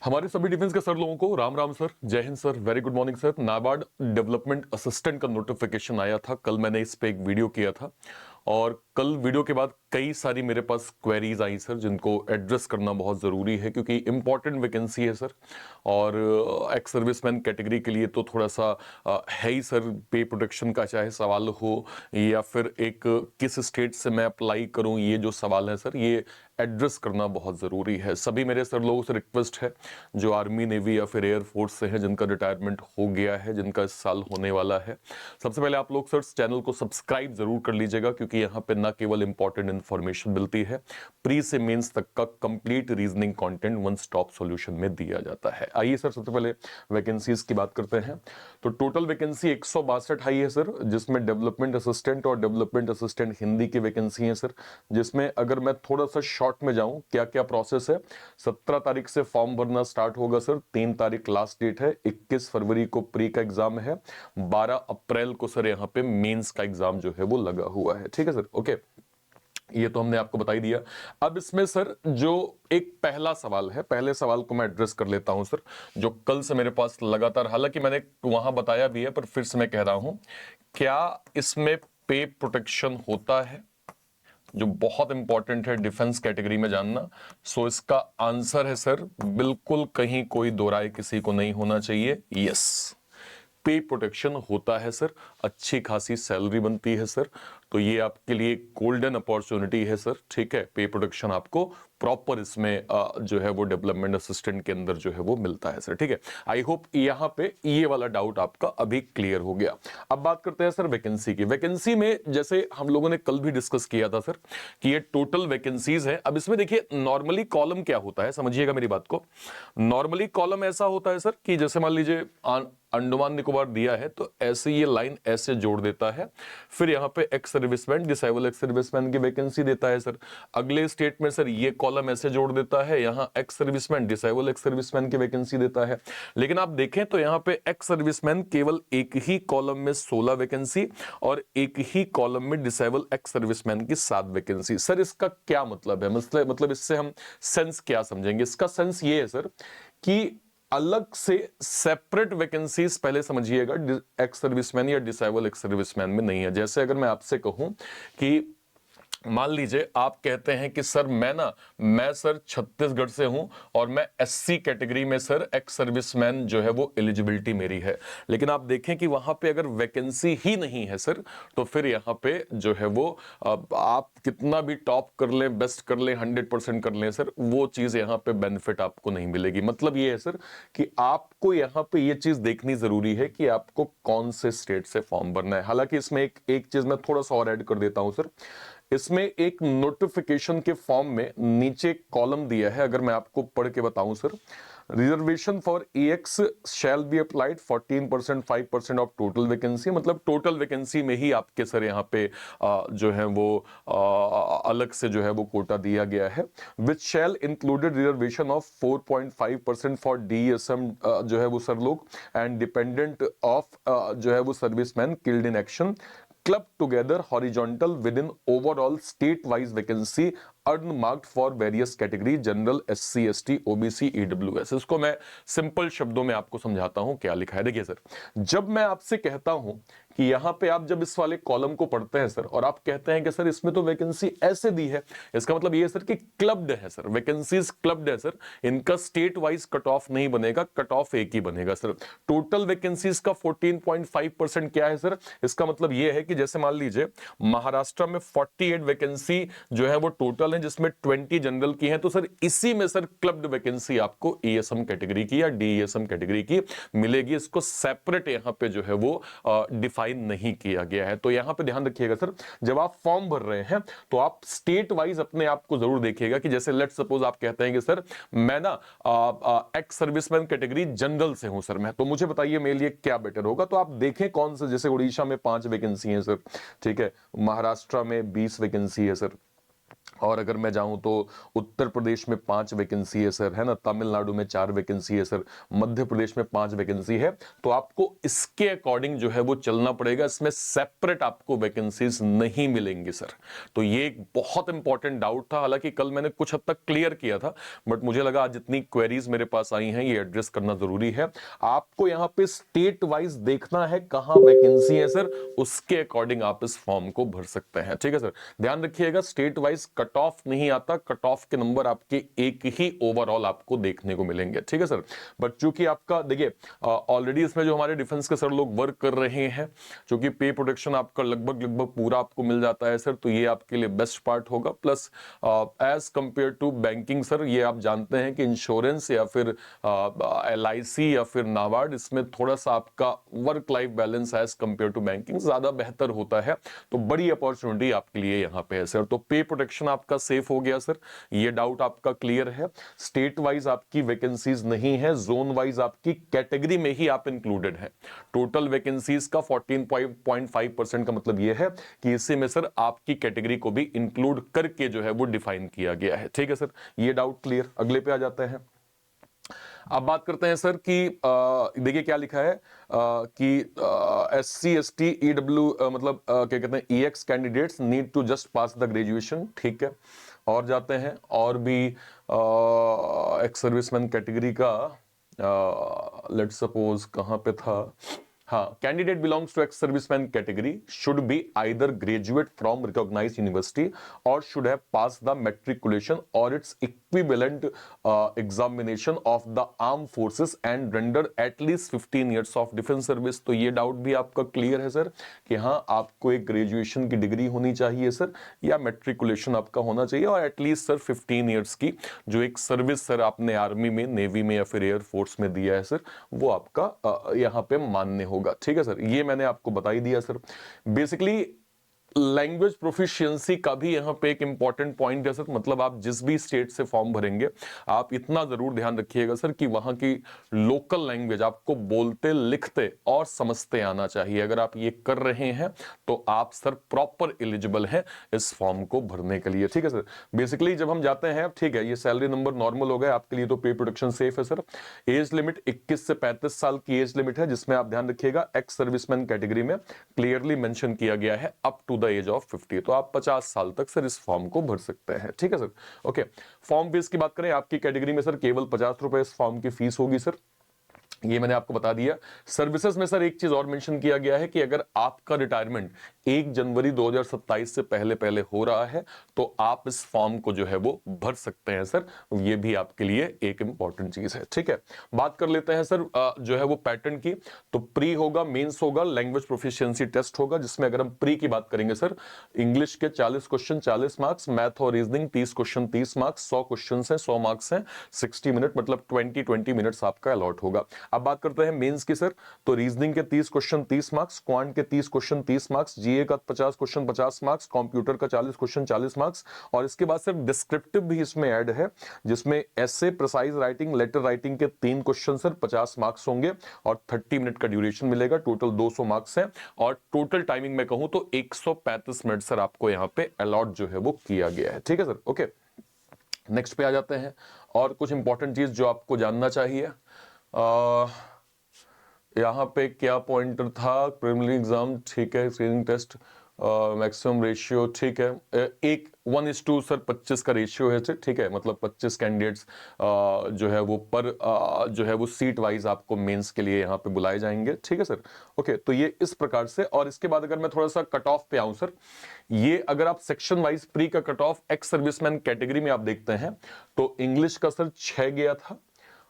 हमारे सभी डिफेंस के सर लोगों को राम राम सर, जय Hind sir, very good morning sir. NABARD development assistant का नोटिफिकेशन आया था, कल मैंने इस पे एक वीडियो किया था और कल वीडियो के बाद कई सारी मेरे पास क्वेरीज आई सर, जिनको एड्रेस करना बहुत ज़रूरी है क्योंकि इंपॉर्टेंट वैकेंसी है सर। और एक्स सर्विसमैन कैटेगरी के लिए तो थोड़ा सा है ही सर, पे प्रोटेक्शन का चाहे सवाल हो या फिर एक किस स्टेट से मैं अप्लाई करूं, ये जो सवाल है सर, ये एड्रेस करना बहुत ज़रूरी है। सभी मेरे सर लोगों से रिक्वेस्ट है जो आर्मी नेवी या फिर एयरफोर्स से हैं, जिनका रिटायरमेंट हो गया है, जिनका इस साल होने वाला है, सबसे पहले आप लोग सर चैनल को सब्सक्राइब जरूर कर लीजिएगा क्योंकि यहाँ पे ना केवल इंपॉर्टेंट इंफॉर्मेशन मिलती है, प्री से मेंस तक का complete reasoning content one stop solution में दिया जाता है। आइए सर सबसे पहले वैकेंसीज की बात करते हैं। तो टोटल वैकेंसी 162 आई है सर, जिसमें डेवलपमेंट असिस्टेंट और डेवलपमेंट असिस्टेंट हिंदी की वैकेंसी है सर। जिसमें अगर मैं थोड़ा सा शॉर्ट में जाऊं, क्या क्या प्रोसेस है। 17 तारीख से फॉर्म भरना स्टार्ट होगा सर, 3 तारीख लास्ट डेट है, 21 फरवरी को प्री का एग्जाम है, 12 अप्रैल को सर यहाँ पे मेंस का एग्जाम जो है वो लगा हुआ है। ठीक है सर, ओके, ये तो हमने आपको बता ही दिया। अब इसमें सर जो एक पहला सवाल है, पहले सवाल को मैं एड्रेस कर लेता हूं सर, जो कल से मेरे पास लगातार, हालांकि मैंने वहां बताया भी है पर फिर से मैं कह रहा हूं, क्या इसमें पे प्रोटेक्शन होता है, जो बहुत इंपॉर्टेंट है डिफेंस कैटेगरी में जानना। सो इसका आंसर है सर, बिल्कुल कहीं कोई दो राय किसी को नहीं होना चाहिए, यस, पे प्रोटेक्शन होता है सर। अच्छी खासी सैलरी बनती है सर, तो ये आपके लिए गोल्डन अपॉर्चुनिटी है सर। ठीक है, पे प्रोटेक्शन आपको प्रॉपर इसमें जो है वो डेवलपमेंट असिस्टेंट के अंदर जो है वो मिलता है सर। ठीक है, आई होप यहाँ पे ये वाला डाउट आपका अभी क्लियर हो गया। अब बात करते हैं सर वैकेंसी की। वैकेंसी में जैसे हम लोगों ने कल भी डिस्कस किया था सर कि ये टोटल वैकेंसीज है। अब इसमें देखिए नॉर्मली कॉलम क्या होता है, समझिएगा मेरी बात को। नॉर्मली कॉलम ऐसा होता है सर कि जैसे मान लीजिए अंडमान निकोबार दिया है तो ऐसे ये लाइन ऐसे जोड़ देता है, फिर यहाँ पे ex serviceman, disable ex serviceman की वैकेंसी देता है सर। अगले स्टेट में सर ये कॉलम ऐसे जोड़ देता है, यहाँ ex serviceman, disable ex serviceman की वैकेंसी देता है। लेकिन आप देखें तो यहाँ पे एक्स सर्विसमैन केवल एक ही कॉलम में 16 वैकेंसी और एक ही कॉलम में डिसेबल एक्स सर्विसमैन की 7 वैकेंसी। सर इसका क्या मतलब है, मतलब इससे हम सेंस क्या समझेंगे? इसका सेंस ये है सर कि अलग से सेपरेट वैकेंसीज पहले समझिएगा एक्स सर्विसमैन या डिसेबल एक्स सर्विसमैन में नहीं है। जैसे अगर मैं आपसे कहूं कि मान लीजिए आप कहते हैं कि सर मैं सर छत्तीसगढ़ से हूं और मैं एससी कैटेगरी में सर एक्स सर्विसमैन जो है वो एलिजिबिलिटी मेरी है, लेकिन आप देखें कि वहां पे अगर वैकेंसी ही नहीं है सर, तो फिर यहां पे जो है वो आप कितना भी टॉप कर लें, बेस्ट कर लें, 100% कर लें सर, वो चीज यहां पे बेनिफिट आपको नहीं मिलेगी। मतलब ये है सर कि आपको यहां पे ये चीज देखनी जरूरी है कि आपको कौन से स्टेट से फॉर्म भरना है। हालांकि इसमें एक चीज मैं थोड़ा सा और ऐड कर देता हूं सर, इसमें एक नोटिफिकेशन के फॉर्म में नीचे कॉलम दिया है, अगर मैं आपको पढ़ के बताऊं sir, reservation for EX shall be applied 14% 5% of total vacancy. मतलब टोटल वैकेंसी में ही आपके सर यहाँ पे जो है वो अलग से जो है वो कोटा दिया गया है, which shall included reservation of 4.5% for DSM जो है वो सर लोग एंड डिपेंडेंट ऑफ जो है वो serviceman killed in action, clubbed together horizontal within overall state-wise vacancy unmarked for various category general, SC ST OBC EWS। इसको मैं simple शब्दों में आपको समझाता हूं क्या लिखा है। देखिए सर, जब मैं आपसे कहता हूं कि यहां पे आप जब इस वाले कॉलम को पढ़ते हैं सर और आप कहते हैं कि सर इसमें तो वैकेंसी ऐसे दी है, इसका मतलब ये सर कि क्लब्ड है सर, वैकेंसीज क्लब्ड है सर, इनका स्टेट वाइज कट ऑफ नहीं बनेगा, कट ऑफ एक ही बनेगा सर। टोटल वैकेंसीज का 14.5% क्या है सर, इसका मतलब ये है कि जैसे मान लीजिए महाराष्ट्र में 48 वैकेंसी जो है वो टोटल है, जिसमें 20 जनरल की है, तो सर इसी में सर क्लब्ड वैकेंसी आपको ESM कैटेगरी की या DESM कैटेगरी की मिलेगी। इसको सेपरेट यहां पे जो है वो डिफाइन नहीं किया गया है। तो यहां पे ध्यान रखिएगा सर, जब आप फॉर्म भर रहे हैं तो आप स्टेट वाइज अपने आप को जरूर देखिएगा कि जैसे लेट सपोज आप कहते हैं कि सर मैं एक्स सर्विसमैन कैटेगरी जनरल से हूं सर मैं, तो मुझे बताइए मेरे लिए क्या बेटर होगा। तो आप देखें कौन सा, जैसे उड़ीसा में 5 वैकेंसी है सर, ठीक है, महाराष्ट्र में 20 वैकेंसी है सर, और अगर मैं जाऊं तो उत्तर प्रदेश में 5 वैकेंसी है सर, है ना, तमिलनाडु में 4 वैकेंसी है सर, मध्य प्रदेश में 5 वैकेंसी है। तो आपको इसके अकॉर्डिंग जो है वो चलना पड़ेगा, इसमें सेपरेट आपको वैकेंसीज नहीं मिलेंगी सर। तो ये एक बहुत इंपॉर्टेंट डाउट था, हालांकि कल मैंने कुछ हद तक क्लियर किया था, बट मुझे लगा आज जितनी क्वेरीज मेरे पास आई हैं ये एड्रेस करना जरूरी है। आपको यहाँ पे स्टेट वाइज देखना है कहां वैकेंसी है सर, उसके अकॉर्डिंग आप इस फॉर्म को भर सकते हैं, ठीक है सर। ध्यान रखिएगा स्टेट वाइज कट ऑफ नहीं आता, कट ऑफ के नंबर आपके एक ही ओवरऑल आपको देखने को मिलेंगे, ठीक है सर। बट चूंकि आपका देखिए ऑलरेडी इसमें जो हमारे डिफेंस के सर लोग वर्क कर रहे हैं, क्योंकि पे प्रोटेक्शन आपका लगभग पूरा आपको मिल जाता है सर, तो ये आपके लिए बेस्ट पार्ट होगा। Plus as compare to banking sir, ये आप जानते हैं कि इंश्योरेंस या फिर LIC या फिर नाबार्ड, इसमें थोड़ा सा आपका work life balance as compare to banking ज्यादा बेहतर होता है, तो बड़ी अपॉर्चुनिटी आपके लिए यहाँ पे है सर। तो पे प्रोटेक्शन आपका सेफ हो गया सर, ये डाउट आपका क्लियर है। स्टेट वाइज आपकी वैकेंसीज नहीं है, जोन वाइज आपकी कैटेगरी में ही आप इंक्लूडेड है। टोटल वैकेंसीज का 14.5% का मतलब ये है कि इसी में सर आपकी कैटेगरी को भी इंक्लूड करके जो है वो डिफाइन किया गया है, ठीक है सर। ये डाउट क्लियर। अगले पे आ जाते हैं। अब बात करते हैं सर कि देखिए क्या लिखा है कि SC ST EW मतलब क्या कहते हैं EX candidates need to just pass the graduation, ठीक है। और जाते हैं, और भी एक्स सर्विसमैन कैटेगरी का लेट सपोज कहां पे था, हाँ, candidate belongs to ex serviceman category should be either graduate from recognised university और should have pass the matriculation और its equivalent examination of the arm forces and render at least 15 years of defence service. तो ये doubt भी आपका clear है sir कि हाँ आपको एक ग्रेजुएशन की डिग्री होनी चाहिए सर, या मैट्रिकुलेशन आपका होना चाहिए, और एटलीस्ट सर 15 इयर्स की जो एक सर्विस सर आपने आर्मी में, नेवी में या फिर एयर फोर्स में दिया है सर, वो आपका यहाँ पे मान्य होगा, ठीक है सर। ये मैंने आपको बता ही दिया सर। बेसिकली लैंग्वेज प्रोफिशिएंसी का भी यहां पे एक इंपॉर्टेंट पॉइंट है सर, मतलब आप जिस भी स्टेट से फॉर्म भरेंगे आप इतना जरूर ध्यान रखिएगा सर कि वहां की लोकल लैंग्वेज आपको बोलते, लिखते और समझते आना चाहिए। अगर आप ये कर रहे हैं तो आप सर प्रॉपर एलिजिबल हैं इस फॉर्म को भरने के लिए, ठीक है सर। बेसिकली जब हम जाते हैं, ठीक है, ये सैलरी नंबर नॉर्मल हो गया आपके लिए, तो पे प्रोटेक्शन सेफ है सर। एज लिमिट 21 से 35 साल की एज लिमिट है, जिसमें आप ध्यान रखिएगा एक्स सर्विसमैन कैटेगरी में क्लियरली मेंशन किया गया है up to the age of 50। तो आप 50 साल तक सर इस फॉर्म को भर सकते हैं, ठीक है सर। ओके, फॉर्म फीस की बात करें, आपकी कैटेगरी में सर केवल 50 रुपए इस फॉर्म की फीस होगी सर, ये मैंने आपको बता दिया। सर्विसेज में सर एक चीज और मेंशन किया गया है कि अगर आपका रिटायरमेंट 1 जनवरी 2027 से पहले पहले हो रहा है तो आप इस फॉर्म को जो है वो भर सकते हैं सर, ये भी आपके लिए एक इंपॉर्टेंट चीज है, ठीक है। बात कर लेते हैं सर जो है वो पैटर्न की। तो प्री होगा, मेंस होगा, लैंग्वेज प्रोफिशिएंसी टेस्ट होगा, जिसमें अगर हम प्री की बात करेंगे सर, इंग्लिश के 40 क्वेश्चन 40 मार्क्स, मैथ और रीजनिंग 30 क्वेश्चन 30 मार्क्स, 100 क्वेश्चन है 100 मार्क्स हैं, 60 मिनट मतलब 20 मिनट्स आपका अलॉट होगा। अब बात करते हैं मेंस की सर, तो रीजनिंग के 30 क्वेश्चन 30 मार्क्स, क्वांट के 30 क्वेश्चन 30 मार्क्स, जीए का 50 क्वेश्चन 50 मार्क्स, कंप्यूटर का 40 क्वेश्चन 40 मार्क्स, और इसके बाद सर डिस्क्रिप्टिव भी इसमें ऐड है, जिसमें एसे, प्रिसाइज राइटिंग, लेटर राइटिंग के 3 क्वेश्चन सर 50 मार्क्स होंगे और 30 मिनट का ड्यूरेशन मिलेगा, टोटल 200 मार्क्स है, और टोटल टाइमिंग में कहूं तो 135 मिनट सर आपको यहां पे अलॉट जो है वो किया गया है, ठीक है सर। ओके, नेक्स्ट पे आ जाते हैं, और कुछ इंपॉर्टेंट चीज जो आपको जानना चाहिए। यहाँ पे क्या पॉइंटर था, प्रीलिमिनरी एग्जाम ठीक है, स्क्रीनिंग टेस्ट, मैक्सिमम रेशियो ठीक है, एक 1:2 सर 25 का रेशियो है सर, ठीक है, मतलब 25 कैंडिडेट्स जो है वो पर जो है वो सीट वाइज आपको मेंस के लिए यहाँ पे बुलाए जाएंगे, ठीक है सर। ओके, तो ये इस प्रकार से। और इसके बाद अगर मैं थोड़ा सा कट ऑफ पे आऊं सर, ये अगर आप सेक्शन वाइज प्री का cut off x serviceman category में आप देखते हैं तो इंग्लिश का सर 6 गया था,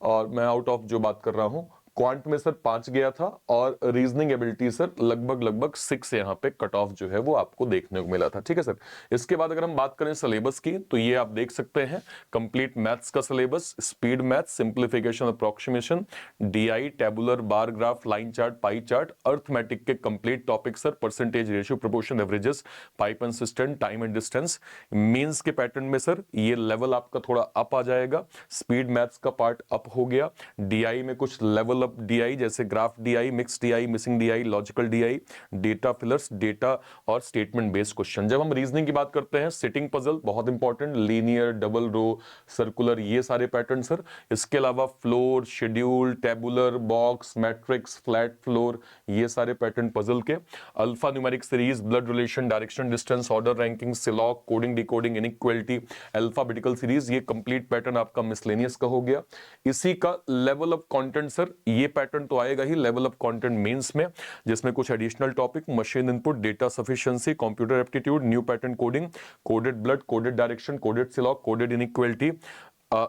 और मैं आउट ऑफ जो बात कर रहा हूं, क्वांट में सर 5 गया था, और रीजनिंग एबिलिटी सर लगभग 6 यहाँ पे कट ऑफ जो है वो आपको देखने को मिला था, ठीक है सर। इसके बाद अगर हम बात करें सिलेबस की, तो ये आप देख सकते हैं कंप्लीट मैथ्स का syllabus, speed maths, simplification, approximation, DI, tabular, bar graph, line chart, pie chart, arithmetic के complete topic sir, percentage, ratio, proportion, averages, pipe and cistern, time and distance. Means के पैटर्न में sir ये level आपका थोड़ा up आ जाएगा, speed maths का part up हो गया, डीआई में कुछ लेवल डेवलप डीआई जैसे graph DI, mix DI, missing DI, logical DI, data fillers, data और स्टेटमेंट बेस्ड क्वेश्चन। जब हम रीजनिंग की बात करते हैं, सिटिंग पजल बहुत important, linear, double row, circular, ये सारे पैटर्न सर। इसके अलावा floor, schedule, tabular, box, matrix, flat floor, ये सारे पैटर्न पजल के। Alpha numeric series, blood relation, direction distance, order ranking, syllog, coding decoding, inequality, alphabetical series, ये complete pattern आपका miscellaneous का हो गया। इसी का लेवल ऑफ कंटेंट सर, ये पैटर्न तो आएगा ही लेवल ऑफ कंटेंट मेंस में, जिसमें कुछ additional topic, machine input, data sufficiency, computer aptitude, new pattern coding, coded blood, coded direction, coded syllog, coded inequality,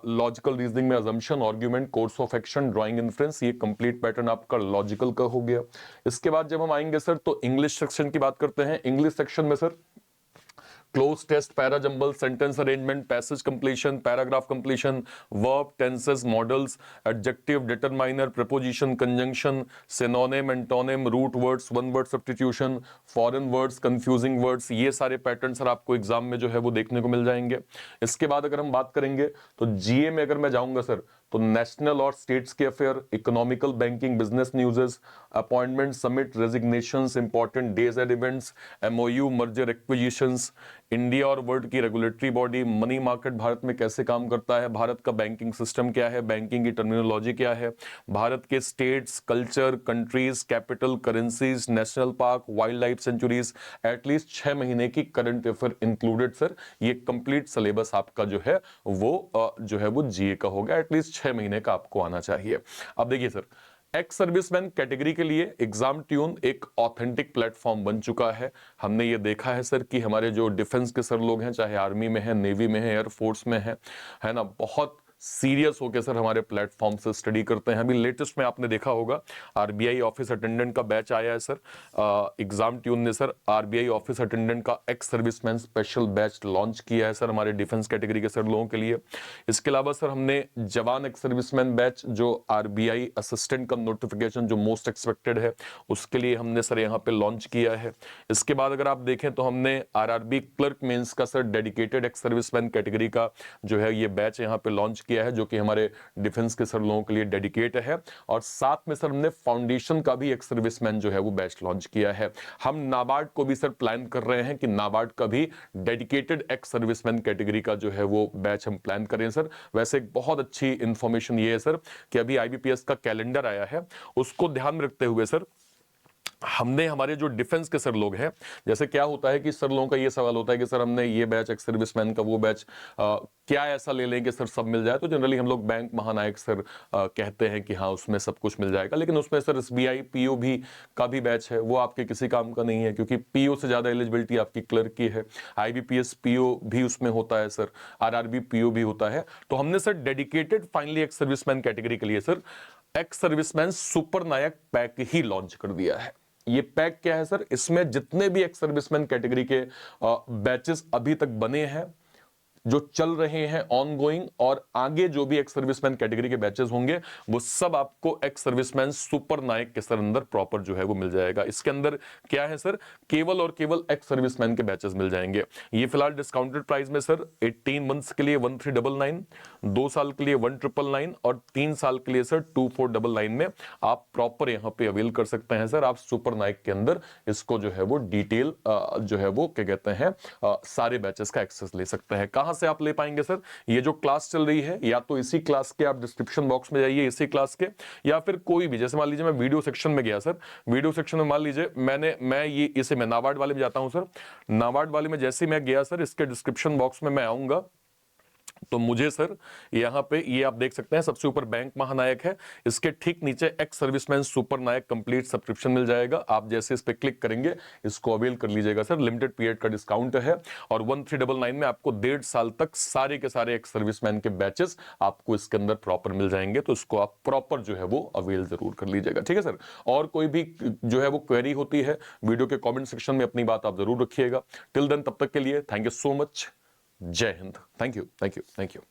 logical reasoning में assumption, argument, course of action, drawing inference, ये complete pattern आपका logical का हो गया। इसके बाद जब हम आएंगे सर तो इंग्लिश सेक्शन की बात करते हैं। इंग्लिश सेक्शन में sir cloze test, para jumble, sentence arrangement, passage completion, paragraph completion, verb, tenses, modals, adjective, determiner, preposition, conjunction, synonym, antonym, root words, one word substitution, foreign words, confusing words, ये सारे pattern sir आपको exam में जो है वो देखने को मिल जाएंगे। इसके बाद अगर हम बात करेंगे तो जीए में अगर मैं जाऊंगा सर तो नेशनल और स्टेट्स के affair, economical, banking, business न्यूज़ेस, appointment, summit, resignations, important days and events, MOU, merger, acquisitions, India और वर्ल्ड की regulatory body, money market Bharat में कैसे काम करता है, भारत का बैंकिंग सिस्टम क्या है, बैंकिंग की टर्मिनोलॉजी क्या है, भारत के states, culture, countries, capital, currencies, national park, wild life sanctuaries, at least 6 महीने की करंट अफेयर इंक्लूडेड सर। ये कंप्लीट सिलेबस आपका जो है वो जीए का होगा, एटलीस्ट 6 महीने का आपको आना चाहिए। अब देखिए सर, एक्स सर्विसमैन कैटेगरी के लिए एग्जाम ट्यून एक ऑथेंटिक प्लेटफॉर्म बन चुका है। हमने ये देखा है सर कि हमारे जो डिफेंस के सर लोग हैं, चाहे आर्मी में है, नेवी में है, एयरफोर्स में है ना, बहुत सीरियस होकर सर हमारे प्लेटफॉर्म से स्टडी करते हैं। अभी लेटेस्ट में आपने देखा होगा आरबीआई ऑफिस अटेंडेंट का बैच आया है सर। एग्जाम ट्यून ने सर आरबीआई ऑफिस अटेंडेंट का ex serviceman special batch launch किया है सर हमारे डिफेंस कैटेगरी के सर लोगों के लिए। इसके अलावा सर हमने जवान एक्स सर्विसमैन बैच, जो आरबीआई असिस्टेंट का नोटिफिकेशन जो मोस्ट एक्सपेक्टेड है, उसके लिए हमने सर यहाँ पे लॉन्च किया है। इसके बाद अगर आप देखें तो हमने आरआरबी क्लर्क मेंस का sir dedicated x serviceman category का जो है ये बैच यहाँ पे लॉन्च किया है, जो कि हमारे डिफेंस के सर लोगों के लिए डेडिकेट है। और साथ में सर हमने फाउंडेशन का भी एक्स सर्विसमैन जो है वो बैच लॉन्च किया है। हम नाबार्ड को भी सर प्लान कर रहे हैं कि नाबार्ड का भी डेडिकेटेड एक्स सर्विसमैन कैटेगरी का जो है वो बैच हम प्लान करें सर। वैसे एक बहुत अच्छी इंफॉर्मेशन ये है सर कि अभी आईबीपीएस का कैलेंडर आया है, उसको ध्यान में रखते हुए सर हमने हमारे जो डिफेंस के सर लोग हैं, जैसे क्या होता है कि सर लोगों का ये सवाल होता है कि सर हमने ये बैच एक्स सर्विसमैन का वो बैच क्या ऐसा ले लें कि सर सब मिल जाए। तो जनरली हम लोग बैंक महानायक सर कहते हैं कि हाँ उसमें सब कुछ मिल जाएगा, लेकिन उसमें सर एसबीआई पीओ भी का भी बैच है, वो आपके किसी काम का नहीं है, क्योंकि पीओ से ज्यादा एलिजिबिलिटी आपकी क्लर्क की है। आईबीपीएस पीओ भी उसमें होता है सर, आरआरबी पीओ भी होता है। तो हमने sir dedicated finally x serviceman category के लिए सर एक्स सर्विसमैन सुपर नायक पैक ही लॉन्च कर दिया है। ये पैक क्या है सर, इसमें जितने भी एक्स सर्विसमैन कैटेगरी के बैचेस अभी तक बने हैं, जो चल रहे हैं ऑनगोइंग, और आगे जो भी एक्स सर्विसमैन कैटेगरी के बैचेस होंगे वो सब आपको एक्स सर्विसमैन सुपर नायक के सर अंदर प्रॉपर जो है वो मिल जाएगा। इसके अंदर क्या है सर, केवल और केवल एक्स सर्विसमैन के बैचेस मिल जाएंगे। ये फिलहाल डिस्काउंटेड प्राइस में सर 18 मंथ्स के लिए 1399, 2 साल के लिए 1999 और 3 साल के लिए सर 2499 में आप प्रॉपर यहां पे अवेल कर सकते हैं सर। आप सुपर नायक के अंदर इसको जो है वो डिटेल जो है वो क्या कहते हैं सारे बैचेस का एक्सेस ले सकते हैं। कहां से आप ले पाएंगे सर, ये जो क्लास चल रही है या तो इसी क्लास के आप डिस्क्रिप्शन बॉक्स में जाइए इसी क्लास के, या फिर कोई भी, जैसे मान लीजिए मैं वीडियो सेक्शन में गया सर, वीडियो सेक्शन में मान लीजिए मैं नाबार्ड वाले में जाता हूं सर, नाबार्ड वाले में जैसे मैं गया सर, इसके डिस्क्रिप्शन बॉक्स में मैं आऊंगा तो मुझे सर यहां पे ये आप देख सकते हैं सबसे ऊपर बैंक महानायक है, इसके ठीक नीचे एक्स सर्विसमैन सुपर नायक कंप्लीट सब्सक्रिप्शन मिल जाएगा। आप जैसे इस पे क्लिक करेंगे इसको अवेल कर लीजिएगा सर, लिमिटेड पीरियड का डिस्काउंट है। और 1399 में आपको 1.5 साल तक सारे के सारे एक्स सर्विसमैन के बैचेस आपको इसके अंदर प्रॉपर मिल जाएंगे, तो इसको आप प्रॉपर जो है वो अवेल जरूर कर लीजिएगा, ठीक है सर। और कोई भी जो है वो क्वेरी होती है वीडियो के कॉमेंट सेक्शन में अपनी बात आप जरूर रखिएगा। टिल देन, तब तक के लिए थैंक यू सो मच, जय Hind, thank you, thank you, thank you.